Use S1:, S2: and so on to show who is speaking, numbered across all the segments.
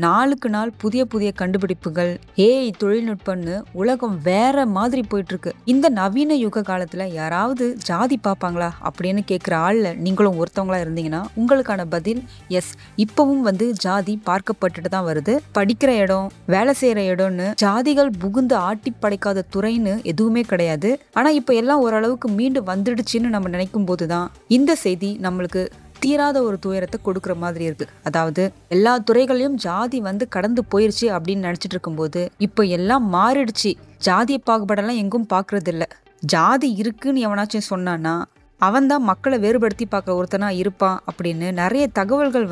S1: நாளுக்கு நாள் புதிய புதிய கண்டுபிடிப்புகள், ஏஐ தொழில்நுட்பம்னு உலகம் வேற மாதிரி போயிட்டு இருக்கு. இந்த நவீன யுக காலத்துல யாராவது ஜாதி பார்ப்பாங்களா அப்படின்னு கேட்குற ஆள்ல நீங்களும் ஒருத்தவங்களா இருந்தீங்கன்னா உங்களுக்கான பதில் எஸ். இப்பவும் ஜாதி பார்க்கப்பட்டுட்டு தான் வருது. படிக்கிற இடம், வேலை செய்யற இடம்னு ஜாதிகள் புகுந்து ஆட்டி படைக்காத துறைன்னு எதுவுமே கிடையாது. ஆனா இப்ப எல்லாம் ஓரளவுக்கு மீண்டு வந்துடுச்சுன்னு நம்ம நினைக்கும் போதுதான் இந்த செய்தி நம்மளுக்கு தீராத ஒரு துயரத்தை கொடுக்குற மாதிரி இருக்கு. அதாவது எல்லா துறைகளையும் ஜாதி கடந்து போயிருச்சு அப்படின்னு நினைச்சிட்டு இருக்கும்போது இப்போ எல்லாம் மாறிடுச்சு. ஜாதிய பாகுபாடெல்லாம் எங்கும் பாக்குறது இல்ல. ஜாதி இருக்குன்னு எவனாச்சும் சொன்னான்னா அவன் தான் மக்களை வேறுபடுத்தி பார்க்குற ஒருத்தனா இருப்பான் அப்படின்னு நிறைய தகவல்கள்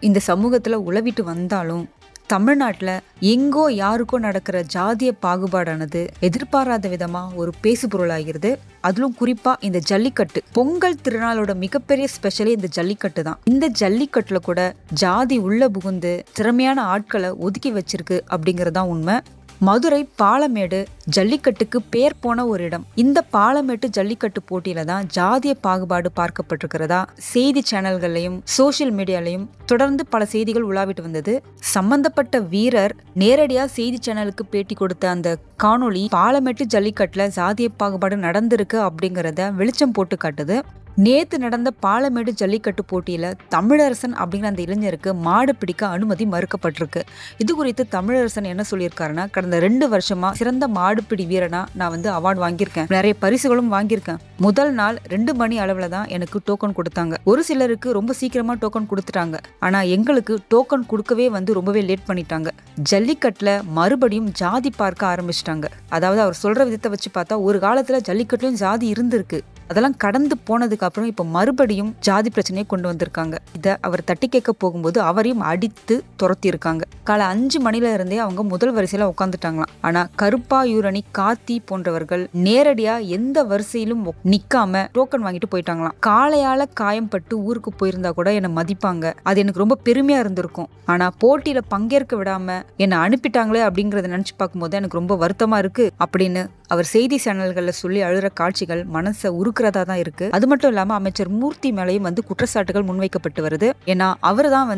S1: இந்த சமூகத்துல உலவிட்டு வந்தாலும் தமிழ்நாட்டில் எங்கோ யாருக்கோ நடக்கிற ஜாதிய பாகுபாடானது எதிர்பாராத விதமா ஒரு பேசு பொருளாகிறது. அதிலும் குறிப்பா இந்த ஜல்லிக்கட்டு, பொங்கல் திருநாளோட மிகப்பெரிய ஸ்பெஷலே இந்த ஜல்லிக்கட்டு தான். இந்த ஜல்லிக்கட்டுல கூட ஜாதி உள்ள புகுந்து திறமையான ஆட்களை ஒதுக்கி வச்சிருக்கு அப்படிங்கறதுதான் உண்மை. மதுரை பாலமேடு ஜல்லிக்கட்டுக்கு பேர் போன ஒரு இடம். இந்த பாலமேட்டு ஜல்லிக்கட்டு போட்டியில தான் ஜாதிய பாகுபாடு பார்க்கப்பட்டிருக்கிறதா செய்தி சேனல்கள்லையும் சோசியல் மீடியாலையும் தொடர்ந்து பல செய்திகள் உலாவிட்டு வந்தது. சம்பந்தப்பட்ட வீரர் நேரடியா செய்தி சேனலுக்கு பேட்டி கொடுத்த அந்த காணொளி பாலமேட்டு ஜல்லிக்கட்டுல ஜாதிய பாகுபாடு நடந்திருக்கு அப்படிங்கறத வெளிச்சம் போட்டு காட்டுது. நேத்து நடந்த பாலமேடு ஜல்லிக்கட்டு போட்டியில தமிழரசன் அப்படிங்கிற அந்த இளைஞருக்கு மாடு பிடிக்க அனுமதி மறுக்கப்பட்டிருக்கு. இது குறித்து தமிழரசன் என்ன சொல்லியிருக்காருன்னா, கடந்த 2 வருஷமா சிறந்த மாடுபிடி வீரனா நான் அவார்டு வாங்கியிருக்கேன், நிறைய பரிசுகளும் வாங்கியிருக்கேன். முதல் நாள் 2 மணி அளவுல தான் எனக்கு டோக்கன் கொடுத்தாங்க. ஒரு சிலருக்கு ரொம்ப சீக்கிரமா டோக்கன் கொடுத்துட்டாங்க. ஆனா எங்களுக்கு டோக்கன் கொடுக்கவே ரொம்பவே லேட் பண்ணிட்டாங்க. ஜல்லிக்கட்டுல மறுபடியும் ஜாதி பார்க்க ஆரம்பிச்சிட்டாங்க. அதாவது அவர் சொல்ற விதத்தை வச்சு பார்த்தா ஒரு காலத்துல ஜல்லிக்கட்டுலயும் ஜாதி இருந்திருக்கு. அதெல்லாம் கடந்து போனதுக்கு அப்புறம் இப்ப மறுபடியும் ஜாதி பிரச்சனையை கொண்டு வந்திருக்காங்க. இத அவர் தட்டி கேட்க போகும்போது அவரையும் அடித்து துரத்தி இருக்காங்க. காலை 5 மணில இருந்தே அவங்க முதல் வரிசையில உட்காந்துட்டாங்களாம். ஆனா கருப்பாயூரணி, கார்த்தி போன்றவர்கள் நேரடியா எந்த வரிசையிலும் நிக்காம டோக்கன் வாங்கிட்டு போயிட்டாங்களாம். காளையால காயம் பட்டு ஊருக்கு போயிருந்தா கூட என்ன மதிப்பாங்க, அது எனக்கு ரொம்ப பெருமையா இருந்திருக்கும். ஆனா போட்டியில பங்கேற்க விடாம என்ன அனுப்பிட்டாங்களே அப்படிங்கறத நினைச்சு பார்க்கும்போது எனக்கு ரொம்ப வருத்தமா இருக்கு அப்படின்னு அவர் செய்தி சேனல்கள்ல சொல்லி அழுற காட்சிகள் மனசை உருக்குறதா தான் இருக்கு. அது மட்டும் இல்லாம அமைச்சர் மூர்த்தி மேலையும் குற்றச்சாட்டுகள் முன்வைக்கப்பட்டு வருது. ஏன்னா அவர் தான்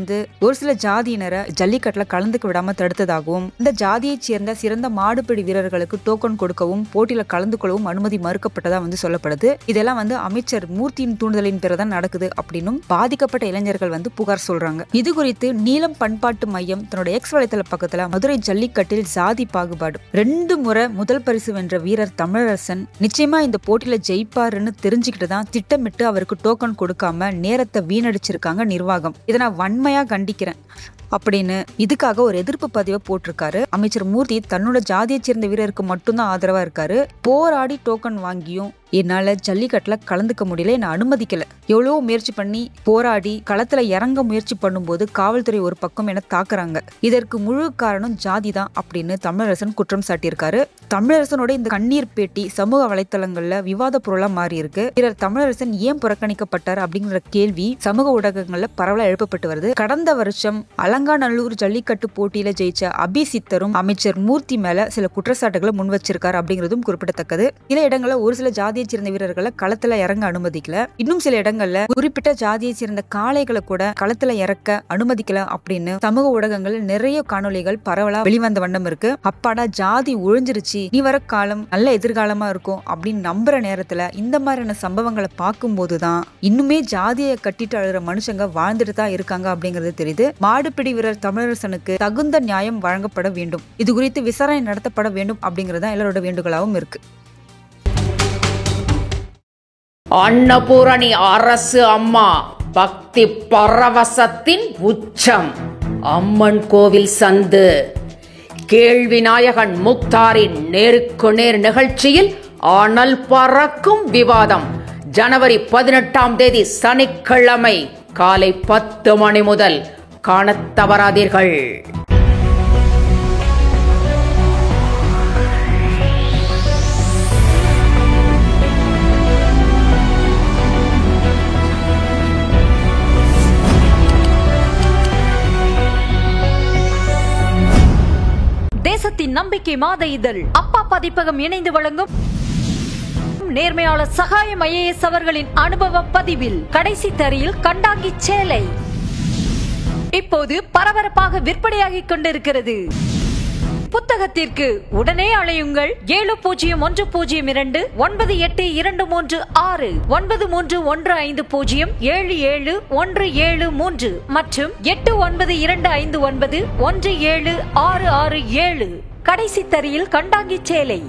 S1: ஒரு சில ஜாதியினரை ஜல்லிக்கட்டுல கலந்துக்க விடாம தடுத்ததாகவும், இந்த ஜாதியை சேர்ந்த சிறந்த மாடுபிடி வீரர்களுக்கு டோக்கன் கொடுக்கவும் போட்டியில கலந்து கொள்ளவும் அனுமதி மறுக்கப்பட்டதா சொல்லப்படுது. இதெல்லாம் அமைச்சர் மூர்த்தியின் தூண்டுதலின் பேர்தான் நடக்குது அப்படின்னும் பாதிக்கப்பட்ட இளைஞர்கள் புகார் சொல்றாங்க. இது குறித்து நீலம் பண்பாட்டு மையம் தன்னோட எக்ஸ் வலைத்தள பக்கத்துல மதுரை ஜல்லிக்கட்டில் ஜாதி பாகுபாடு 2 முறை முதல் பரிசு வென்ற வீரர் தமிழரசன் நிச்சயமா இந்த போட்டியில ஜெயிப்பாருன்னு தெரிஞ்சுக்கிட்டு தான் திட்டமிட்டு அவருக்கு டோக்கன் கொடுக்காம நேரத்தை வீணடிச்சிருக்காங்க நிர்வாகம். இதை நான் வன்மையா கண்டிக்கிறேன் அப்படின்னு இதுக்காக ஒரு எதிர்ப்பு பதிவை போட்டிருக்காரு. அமைச்சர் மூர்த்தி தன்னோட ஜாதியை சேர்ந்த வீரருக்கு மட்டும்தான் ஆதரவா இருக்காரு. போராடி டோக்கன் வாங்கியும் என்னால ஜல்லிக்கட்டுல கலந்துக்க முடியல, என்ன அனுமதிக்கல. எவ்வளவோ முயற்சி பண்ணி போராடி களத்துல இறங்க முயற்சி பண்ணும்போது காவல்துறை ஒரு பக்கம் என தாக்குறாங்க. இதற்கு முழு காரணம் ஜாதி தான் அப்படின்னு தமிழரசன் குற்றம் சாட்டியிருக்காரு. தமிழரசனோட இந்த கண்ணீர் பேட்டி சமூக வலைத்தளங்கள்ல விவாத பொருளா மாறி இருக்கு. வீரர் தமிழரசன் ஏன் புறக்கணிக்கப்பட்டார் அப்படிங்கிற கேள்வி சமூக ஊடகங்கள்ல பரவலா எழுப்பப்பட்டு வருது. கடந்த வருஷம் அலங்காநல்லூர் ஜல்லிக்கட்டு போட்டியில ஜெயிச்ச அபிசித்தரும் அமைச்சர் மூர்த்தி மேல சில குற்றச்சாட்டுகளை முன் வச்சிருக்காரு அப்படிங்கிறதும் குறிப்பிடத்தக்கது. சில இடங்கள்ல ஒரு சில ஜாதியை சேர்ந்த வீரர்களை களத்துல இறங்க அனுமதிக்கல, இன்னும் சில இடங்கள்ல குறிப்பிட்ட ஜாதியை சேர்ந்த காளைகளை கூட களத்துல இறக்க அனுமதிக்கல அப்படின்னு சமூக ஊடகங்கள் நிறைய காணொலிகள் பரவலா வெளிவந்த வண்ணம் இருக்கு. அப்பாடா ஜாதி ஒழிஞ்சிருச்சு, நீ வர காலம் நல்ல எதிர்காலமா இருக்கும் அப்படின்னு நம்புற நேரத்துல இந்த மாதிரியான சம்பவங்களை பார்க்கும் போதுதான் இன்னுமே ஜாதியை கட்டிட்டு அழுற மனுஷங்க வாழ்ந்துட்டு தான் இருக்காங்க அப்படிங்கிறது தெரியுது. மாடுபிடி வீரர் தமிழரசனுக்கு தகுந்த நியாயம் வழங்கப்பட வேண்டும், இது குறித்து விசாரணை நடத்தப்பட வேண்டும் அப்படிங்கறத எல்லாரோட வேண்டுகோளாகவும் இருக்கு.
S2: அன்னபூரணி அரசு அம்மா பக்தி பரவசத்தின் உச்சம். அம்மன் கோவில் சந்து கேள்வி நாயகன் முக்தாரின் நேருக்கு நேர் நிகழ்ச்சியில் அனல் பறக்கும் விவாதம். ஜனவரி 18ஆம் தேதி சனிக்கிழமை காலை 10 மணி முதல் காணத் தவறாதீர்கள்.
S3: தேசத்தின் நம்பிக்கை மாத இதழ் அப்பா பதிப்பகம் இணைந்து வழங்கும் நேர்மையாளர் சகாயம் IAS அவர்களின் அனுபவ பதிவில் கடைசி தரையில் கண்டாங்கி சேலை. இப்போது பரபரப்பாக விற்பனையாகிக் கொண்டிருக்கிறது. புத்தகத்திற்கு உடனே அழையுங்கள் 701002 9823 9315077173 மற்றும் 8925917667. கடைசி தரியில் கண்டாங்கி சேலை.